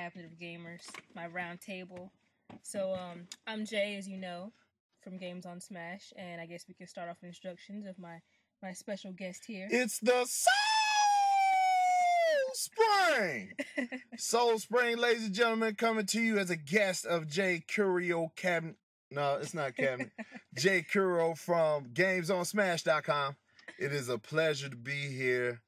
cabinet of gamers, my round table. So, I'm Jay, as you know, from Games on Smash, and I guess we can start off with introductions of my special guest here. It's the Solespring! Solespring, ladies and gentlemen, coming to you as a guest of JaeKuro cabinet. No, it's not cabinet. JaeKuro from GamesOnSmash.com. It is a pleasure to be here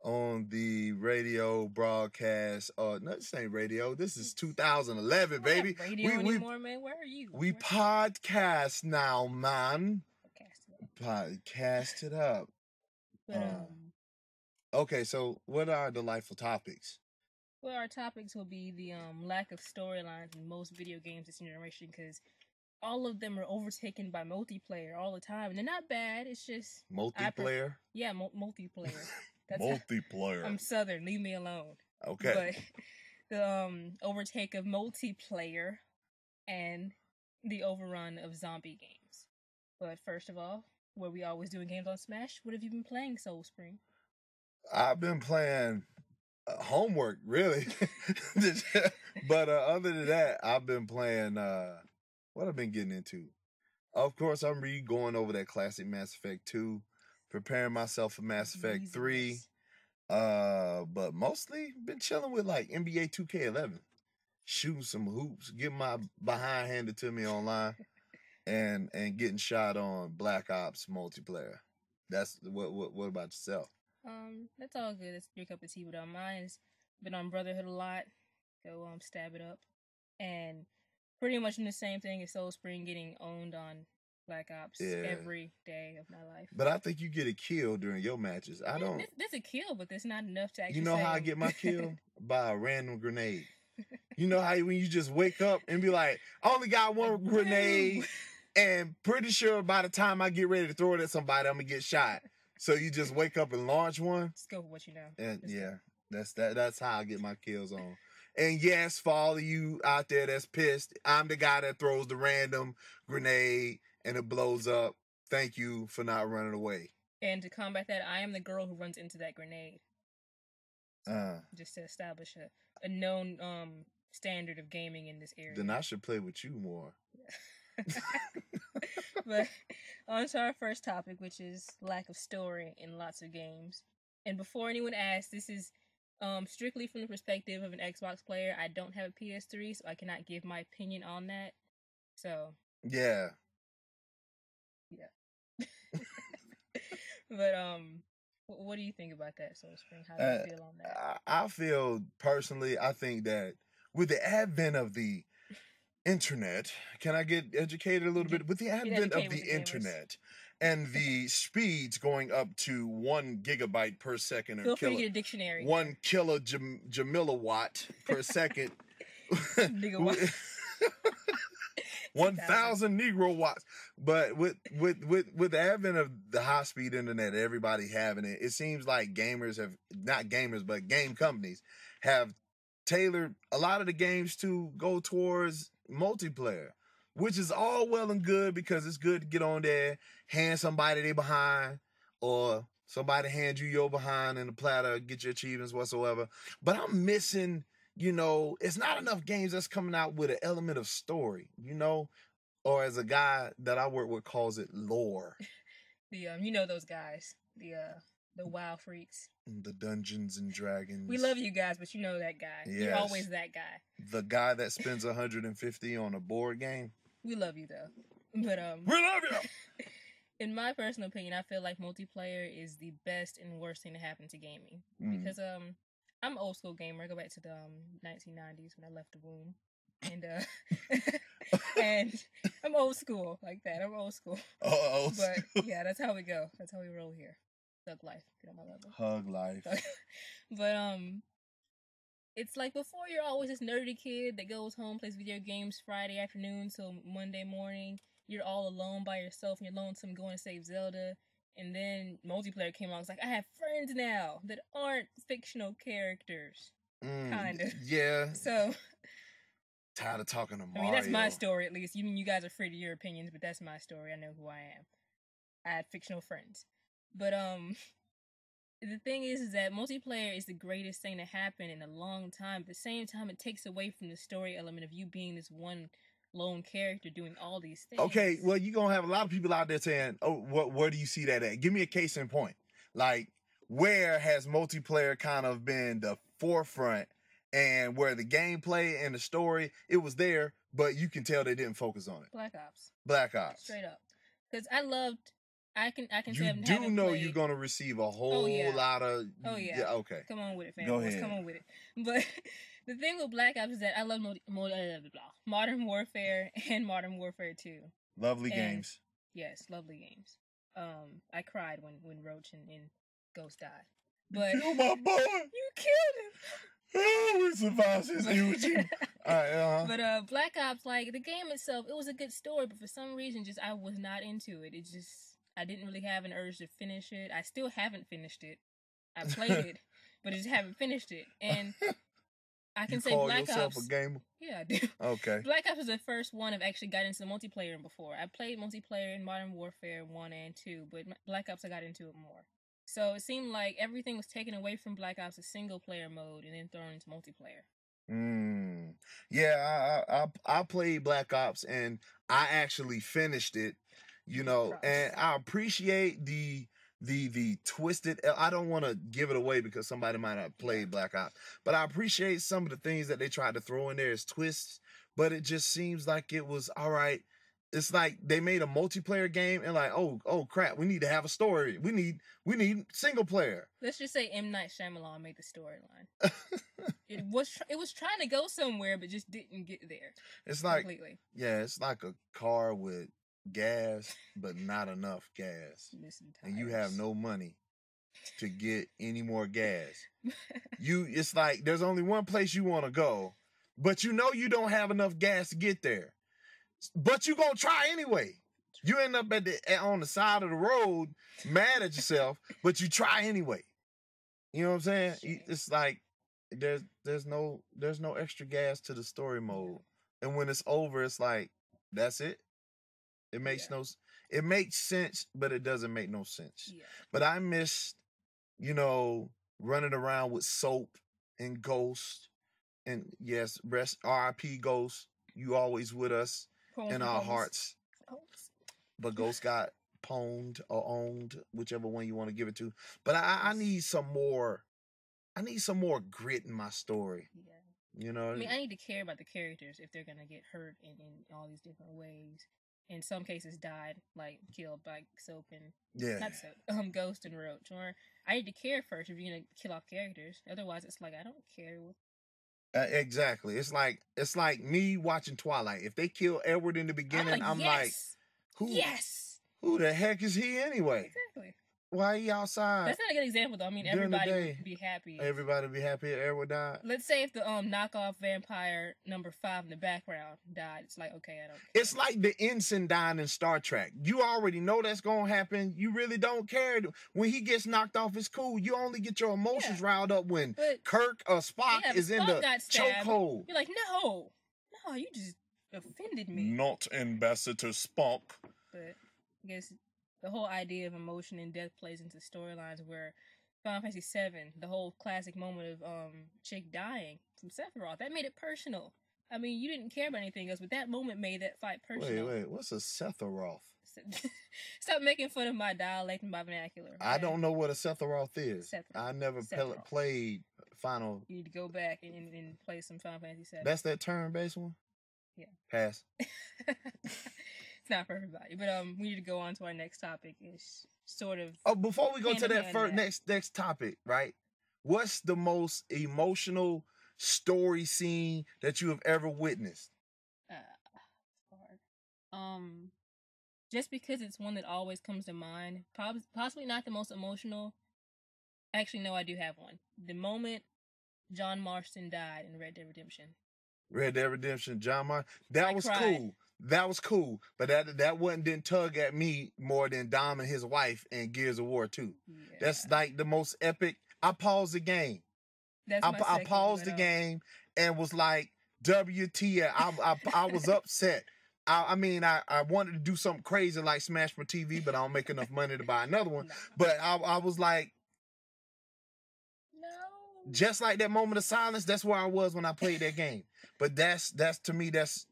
on the radio broadcast. No, this ain't radio. This is 2011, baby. Radio anymore, man. Where are you? We podcast now, man. Podcast it up. But, okay, so what are delightful topics? Well, our topics will be the lack of storylines in most video games this generation, because all of them are overtaken by multiplayer all the time. And they're not bad. It's just multiplayer. Yeah, multiplayer. That's multiplayer. I'm Southern. Leave me alone. Okay. But the overtake of multiplayer and the overrun of zombie games. But first of all, what we always do in Games on Smash, what have you been playing, Solespring? I've been playing homework, really. But other than that, I've been playing what I've been getting into. Of course, I'm going over that classic Mass Effect 2, preparing myself for Mass Effect 3. But mostly been chilling with like NBA 2K11, shooting some hoops, getting my behind handed to me online, and getting shot on Black Ops multiplayer. That's what about yourself? That's all good. It's your cup of tea, but mine's been on Brotherhood a lot. Go stab it up, and pretty much in the same thing as Solespring, getting owned on Black Ops every day of my life. But I think you get a kill during your matches. I don't. There's a kill, but there's not enough to actually. You know how I get my kill? By a random grenade. You know how when you just wake up and be like, I only got one grenade, and pretty sure by the time I get ready to throw it at somebody, I'm gonna get shot. So you just wake up and launch one. Just go with what you know. And that's how I get my kills on. And yes, for all of you out there that's pissed, I'm the guy that throws the random grenade and it blows up. Thank you for not running away. And to combat that, I am the girl who runs into that grenade. Just to establish a known standard of gaming in this area. Then I should play with you more. But on to our first topic, which is lack of story in lots of games. And before anyone asks, this is strictly from the perspective of an Xbox player. I don't have a PS3, so I cannot give my opinion on that. So yeah. But what do you think about that, Solespring? How do you feel on that? I feel personally, I think that with the advent of the internet, can I get educated a little bit? With the advent of the internet and the speeds going up to 1 gigabyte per second, feel free to get a dictionary. 1 kilowatt per second. 1,000 Negro watts. But with the advent of the high-speed internet, everybody having it, it seems like gamers have, not gamers, but game companies have tailored a lot of the games to go towards multiplayer, which is all well and good because it's good to get on there, hand somebody they behind, or somebody hand you your behind in a platter, get your achievements whatsoever. But I'm missing, it's not enough games that's coming out with an element of story, or as a guy that I work with calls it lore. Those guys, the WoW freaks. The Dungeons and Dragons. We love you guys, but you know that guy. Yes. You're always that guy. The guy that spends $150 on a board game. We love you though. But we love you. In my personal opinion, I feel like multiplayer is the best and worst thing to happen to gaming. Because I'm an old school gamer. I go back to the 1990s when I left the womb. And and I'm old school like that. I'm old school. But yeah, that's how we go. That's how we roll here. Thug life. Get on my level. Hug life. But it's like before, you're always this nerdy kid that goes home, plays video games Friday afternoon till Monday morning. You're all alone by yourself and you're lonesome going to save Zelda. And then multiplayer came along. It's like, I have friends now that aren't fictional characters. Kind of. Yeah. So tired of talking to Mario. I mean, that's my story at least. You guys are free to your opinions, but that's my story. I know who I am. I had fictional friends. But the thing is that multiplayer is the greatest thing to happen in a long time. At the same time, it takes away from the story element of you being this one lone character doing all these things. Okay, well, you're going to have a lot of people out there saying, oh, where do you see that at? Give me a case in point. Like, where has multiplayer kind of been the forefront and where the gameplay and the story, it was there, but you can tell they didn't focus on it? Black Ops. Black Ops. Straight up. Because I can you say do know played. You're going to receive a whole lot of... Oh, yeah. Okay. Come on with it, fam. Go ahead. Come on with it. But the thing with Black Ops is that I love Modern Warfare and Modern Warfare 2. Lovely games. Yes, lovely games. I cried when Roach and Ghost died. But you killed my boy! You killed him! Oh, we survived his eulogy. Alright, But Black Ops, like, the game itself, it was a good story, but for some reason, just I was not into it. It just... I didn't really have an urge to finish it. I still haven't finished it. I played it, but I just haven't finished it. And I can say Black Ops. A gamer? Yeah, I do. Okay. Black Ops was the first one I've actually got into the multiplayer before. I played multiplayer in Modern Warfare 1 and 2, but Black Ops I got into it more. So it seemed like everything was taken away from Black Ops' single player mode and then thrown into multiplayer. Yeah, I played Black Ops and I actually finished it. You know, and I appreciate the twisted. I don't want to give it away because somebody might have played Black Ops, but I appreciate some of the things that they tried to throw in there as twists. But it just seems like it was all right. It's like they made a multiplayer game and like, oh crap, we need to have a story. We need single player. Let's just say M. Night Shyamalan made the storyline. it was trying to go somewhere, but just didn't get there. It's like completely. Yeah, it's like a car with gas but not enough gas, and you have no money to get any more gas. It's like there's only one place you want to go, but you know you don't have enough gas to get there, but you gonna try anyway. You end up on the side of the road mad at yourself, but you try anyway. You know what I'm saying? It's like there's no extra gas to the story mode, and when it's over, it's like that's it. It makes it makes sense, but it doesn't make no sense. Yeah. But I missed, running around with Soap and Ghost. And yes, R.I.P. Ghost. You always with us in our hearts. But Ghost got pwned or owned, whichever one you want to give it to. But I need some more. I need some more grit in my story. Yeah. I mean, I need to care about the characters if they're gonna get hurt in all these different ways. In some cases, died, like killed by Soap and not Soap, Ghost and Roach. Or I need to care first if you're gonna kill off characters. Otherwise, it's like I don't care. Exactly. It's like me watching Twilight. If they kill Edward in the beginning, I'm like, who? Yes. Who the heck is he anyway? Exactly. Why are you outside? That's not a good example, though. I mean, everybody would be happy. Everybody would be happy if Edward died. Let's say if the knockoff vampire number 5 in the background died, it's like, okay, I don't care. It's like the ensign dying in Star Trek. You already know that's gonna happen. You really don't care. When he gets knocked off, it's cool. You only get your emotions riled up when Kirk or Spock is in the chokehold. You're like, no, you just offended me. Not Ambassador Spock. But I guess the whole idea of emotion and death plays into storylines where Final Fantasy VII, the whole classic moment of chick dying from Sephiroth, that made it personal. I mean, you didn't care about anything else, but that moment made that fight personal. Wait, what's a Sephiroth? Stop making fun of my dialect and my vernacular. Okay? I don't know what a Sephiroth is. I never played Final. You need to go back and play some Final Fantasy VII. That's that turn-based one? Yeah. Pass. It's not for everybody, but we need to go on to our next topic. It's sort of before we go to that next topic, right? What's the most emotional story scene that you have ever witnessed? Hard. Just because it's one that always comes to mind. Possibly not the most emotional. Actually, no, I do have one. The moment John Marston died in Red Dead Redemption. Red Dead Redemption, John Marston. That was cool. That was cool, but that one didn't tug at me more than Dom and his wife in Gears of War 2. Yeah. That's like the most epic. I paused the game. I paused the game and was like, WTF. I was upset. I mean, I wanted to do something crazy like smash my TV, but I don't make enough money to buy another one. But I was like, just like that moment of silence, that's where I was when I played that game. But that's to me, that's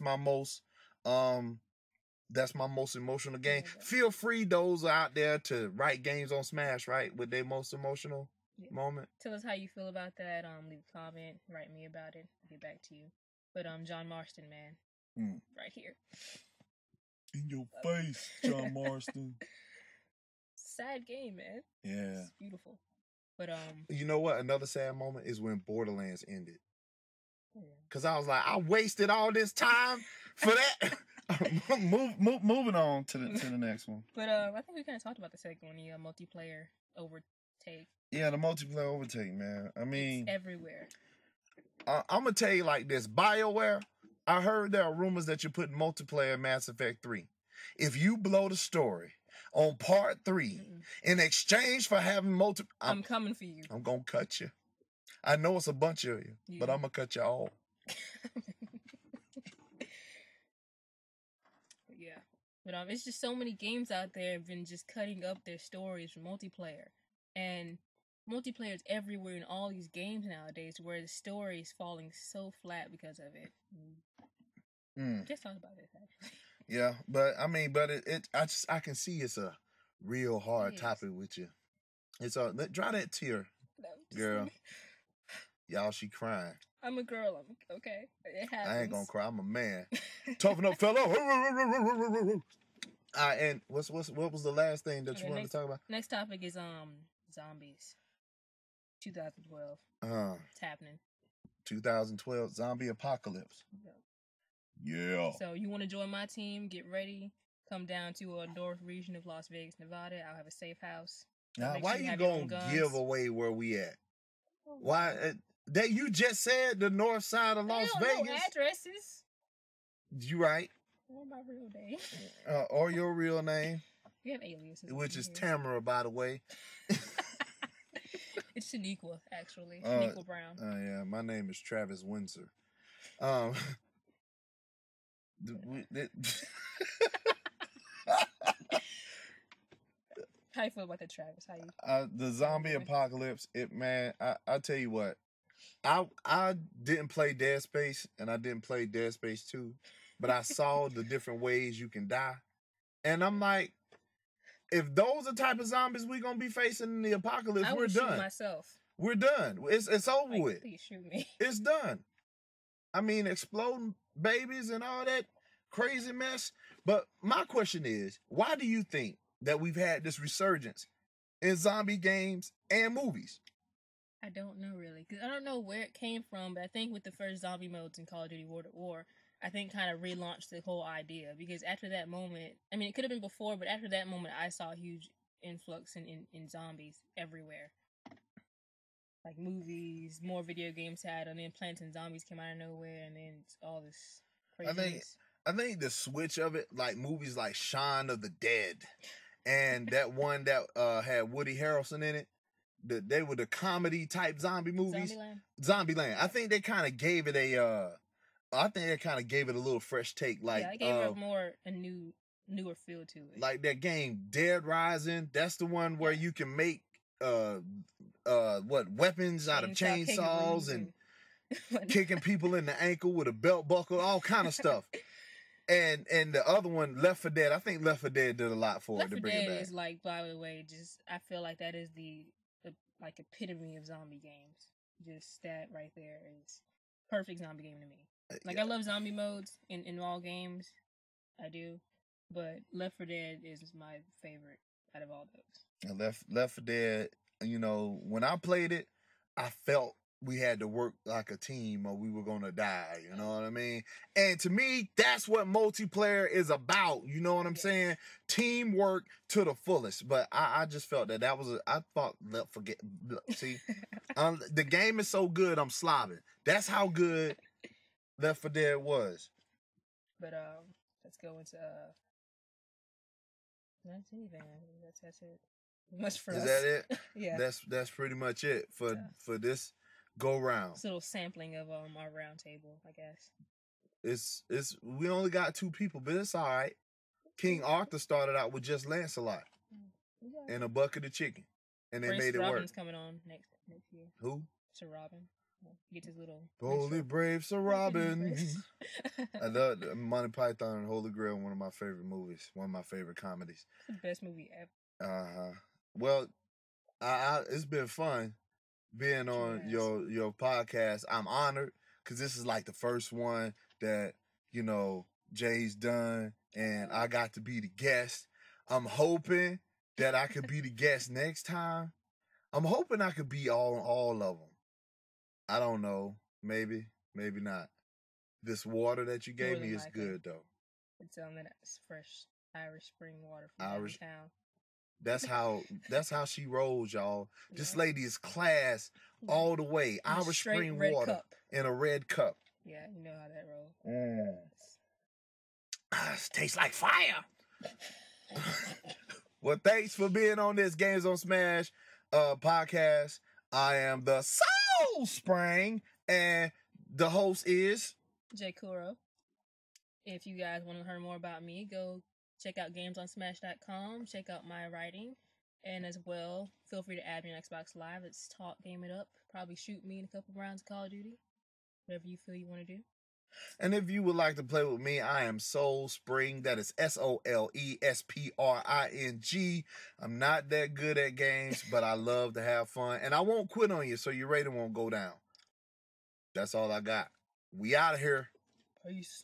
my most emotional game. Feel free, those out there, to write games on Smash, right, with their most emotional moment. Tell us how you feel about that. Leave a comment, write me about it. I'll get back to you. But John Marston, man, right here. In your face, John Marston. Sad game, man. Yeah. It's beautiful. But you know what? Another sad moment is when Borderlands ended. Cause I was like, I wasted all this time for that. Moving on to the next one. But I think we kind of talked about the second one, the multiplayer overtake. Yeah, the multiplayer overtake, man. I mean, it's everywhere. I'm gonna tell you like this: BioWare. I heard there are rumors that you're putting multiplayer in Mass Effect 3. If you blow the story on part 3 in exchange for having I'm coming for you. I'm gonna cut you. I know it's a bunch of you, but I'm gonna cut you all. Yeah, but it's just so many games out there have been just cutting up their stories for multiplayer, and multiplayer is everywhere in all these games nowadays, where the story is falling so flat because of it. Just talk about this actually. Yeah, but I mean, I can see it's a real hard topic with you. It's dry that tear, girl. Y'all, she crying. I'm a girl. I'm okay. It happens. I ain't gonna cry. I'm a man. Toughen up, fella. And what was the last thing that you wanted to talk about? Next topic is zombies. 2012. It's happening. 2012 zombie apocalypse. Yeah. So you want to join my team? Get ready. Come down to a north region of Las Vegas, Nevada. I'll have a safe house. Now, why you gonna give away where we at? Why? That you just said the north side of Las Vegas. No addresses. You right. Or my real name. Or your real name. We have aliases. Which is Tamara, by the way. It's Shaniqua, actually. Shaniqua Brown. Oh, yeah. My name is Travis Windsor. How you feel about that, Travis? How you? The zombie apocalypse. I tell you what. I didn't play Dead Space, and I didn't play Dead Space 2, but I saw the different ways you can die, and I'm like, if those are the type of zombies we're gonna be facing in the apocalypse, we're done. Shoot myself. We're done. It's over with. Please shoot me. It's done. I mean, exploding babies and all that crazy mess. But my question is, why do you think that we've had this resurgence in zombie games and movies? I don't know, really. Because I don't know where it came from, but I think with the first zombie modes in Call of Duty World at War, I think kind of relaunched the whole idea. Because after that moment, I mean, it could have been before, but after that moment, I saw a huge influx in zombies everywhere. Like movies, more video games had, and then Plants and Zombies came out of nowhere, and then all this craziness. I think the switch of it, like movies like Shaun of the Dead, and that one that had Woody Harrelson in it, they were the comedy type zombie movies. Zombieland. I think they kind of gave it a little fresh take. Like, yeah, it gave it a newer feel to it. Like that game Dead Rising. That's the one where you can make weapons out of chainsaws and kicking people in the ankle with a belt buckle, all kind of stuff. And the other one, Left 4 Dead. I think Left 4 Dead did a lot for it to bring it back. Left 4 Dead is like, by the way, just I feel like that is the like epitome of zombie games. Just that right there is perfect zombie game to me. Like, I love zombie modes in all games. I do. But Left 4 Dead is my favorite out of all those. And Left 4 Dead, you know, when I played it, I felt we had to work like a team or we were going to die. You know what I mean? And to me, that's what multiplayer is about. You know what I'm saying? Teamwork to the fullest. But I just felt that was I thought, see, the game is so good, I'm slobbing. That's how good Left 4 Dead was. But let's go into that's it, man. That's it. Much for Is us. that it? Yeah. That's pretty much it for this go round. It's a little sampling of our round table, I guess. It's we only got 2 people, but it's all right. King Arthur started out with just Lancelot and a bucket of chicken, and they made it work. Coming on next next year. Who? Sir Robin. He gets his little. Holy Brave Sir Robin. I love Monty Python and Holy Grail. One of my favorite movies. One of my favorite comedies. It's the best movie ever. Well, it's been fun being on your podcast. I'm honored because this is like the first one that Jay's done, and I got to be the guest. I'm hoping that I could be the guest next time. I'm hoping I could be all of them. I don't know. Maybe not. This water that you gave me is good though. It's that's fresh Irish spring water from downtown. That's how she rolls, y'all. Yeah. This lady is class all the way. Irish spring water in a red cup. Yeah, you know how that rolls. It tastes like fire. Well, thanks for being on this Games on Smash podcast. I am the Solespring, and the host is JaeKuro. If you guys want to learn more about me, go check out gamesonsmash.com. Check out my writing. And as well, feel free to add me on Xbox Live. Let's talk, game it up. Probably shoot me in a couple rounds of Call of Duty. Whatever you feel you want to do. And if you would like to play with me, I am Solespring. That is SOLESPRING. I'm not that good at games, but I love to have fun. And I won't quit on you, so your rating won't go down. That's all I got. We out of here. Peace.